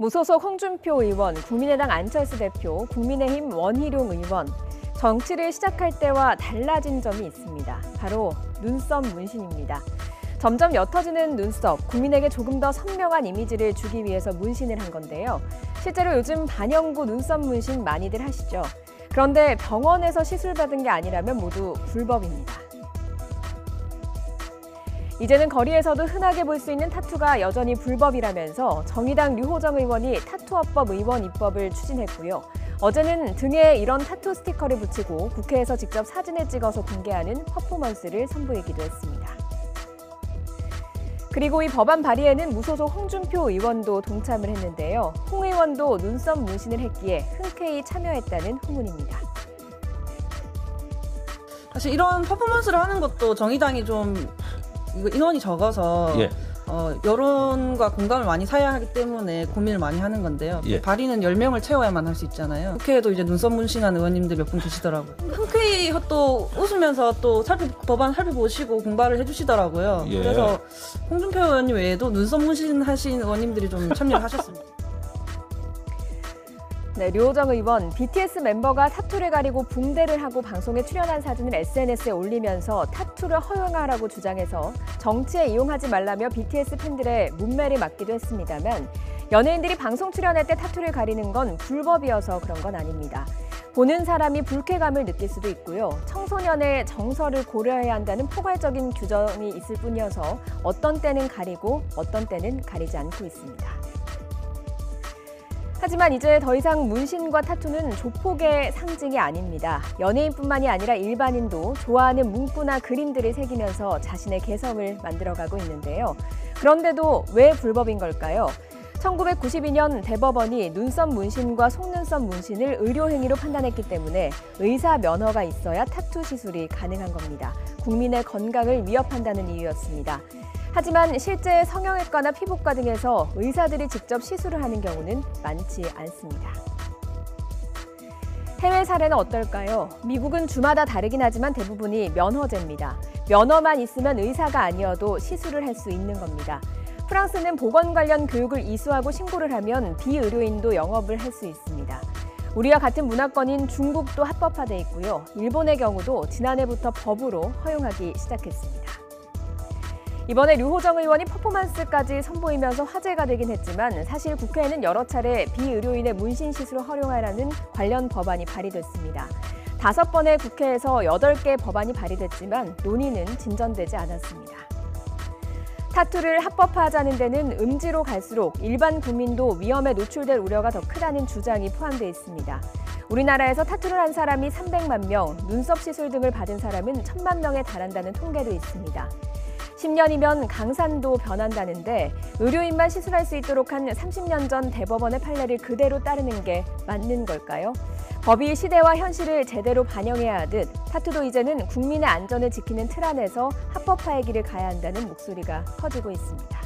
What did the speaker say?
무소속 홍준표 의원, 국민의당 안철수 대표, 국민의힘 원희룡 의원. 정치를 시작할 때와 달라진 점이 있습니다. 바로 눈썹 문신입니다. 점점 옅어지는 눈썹, 국민에게 조금 더 선명한 이미지를 주기 위해서 문신을 한 건데요. 실제로 요즘 반영구 눈썹 문신 많이들 하시죠. 그런데 병원에서 시술받은 게 아니라면 모두 불법입니다. 이제는 거리에서도 흔하게 볼 수 있는 타투가 여전히 불법이라면서 정의당 류호정 의원이 타투업법 의원 입법을 추진했고요. 어제는 등에 이런 타투 스티커를 붙이고 국회에서 직접 사진을 찍어서 공개하는 퍼포먼스를 선보이기도 했습니다. 그리고 이 법안 발의에는 무소속 홍준표 의원도 동참을 했는데요. 홍 의원도 눈썹 문신을 했기에 흔쾌히 참여했다는 후문입니다. 사실 이런 퍼포먼스를 하는 것도 정의당이 좀 인원이 적어서 여론과 공감을 많이 사야 하기 때문에 고민을 많이 하는 건데요. 발의는 10명을 채워야만 할 수 있잖아요. 국회에도 이제 눈썹 문신한 의원님들 몇 분 계시더라고요. 흔쾌히 또 웃으면서 또 법안 살펴보시고 공부를 해주시더라고요. 그래서 홍준표 의원님 외에도 눈썹 문신하신 의원님들이 좀 참여를 하셨습니다. 네, 류호정 의원, BTS 멤버가 타투를 가리고 붕대를 하고 방송에 출연한 사진을 SNS에 올리면서 타투를 허용하라고 주장해서 정치에 이용하지 말라며 BTS 팬들의 문매를 맞기도 했습니다만 연예인들이 방송 출연할 때 타투를 가리는 건 불법이어서 그런 건 아닙니다. 보는 사람이 불쾌감을 느낄 수도 있고요. 청소년의 정서를 고려해야 한다는 포괄적인 규정이 있을 뿐이어서 어떤 때는 가리고 어떤 때는 가리지 않고 있습니다. 하지만 이제 더 이상 문신과 타투는 조폭의 상징이 아닙니다. 연예인뿐만이 아니라 일반인도 좋아하는 문구나 그림들을 새기면서 자신의 개성을 만들어가고 있는데요. 그런데도 왜 불법인 걸까요? 1992년 대법원이 눈썹 문신과 속눈썹 문신을 의료행위로 판단했기 때문에 의사 면허가 있어야 타투 시술이 가능한 겁니다. 국민의 건강을 위협한다는 이유였습니다. 하지만 실제 성형외과나 피부과 등에서 의사들이 직접 시술을 하는 경우는 많지 않습니다. 해외 사례는 어떨까요? 미국은 주마다 다르긴 하지만 대부분이 면허제입니다. 면허만 있으면 의사가 아니어도 시술을 할 수 있는 겁니다. 프랑스는 보건 관련 교육을 이수하고 신고를 하면 비의료인도 영업을 할 수 있습니다. 우리와 같은 문화권인 중국도 합법화돼 있고요. 일본의 경우도 지난해부터 법으로 허용하기 시작했습니다. 이번에 류호정 의원이 퍼포먼스까지 선보이면서 화제가 되긴 했지만 사실 국회에는 여러 차례 비의료인의 문신 시술을 허용하라는 관련 법안이 발의됐습니다. 5번의 국회에서 8개 법안이 발의됐지만 논의는 진전되지 않았습니다. 타투를 합법화하자는 데는 음지로 갈수록 일반 국민도 위험에 노출될 우려가 더 크다는 주장이 포함되어 있습니다. 우리나라에서 타투를 한 사람이 300만 명, 눈썹 시술 등을 받은 사람은 1000만 명에 달한다는 통계도 있습니다. 10년이면 강산도 변한다는데 의료인만 시술할 수 있도록 한 30년 전 대법원의 판례를 그대로 따르는 게 맞는 걸까요? 법이 시대와 현실을 제대로 반영해야 하듯 타투도 이제는 국민의 안전을 지키는 틀 안에서 합법화의 길을 가야 한다는 목소리가 커지고 있습니다.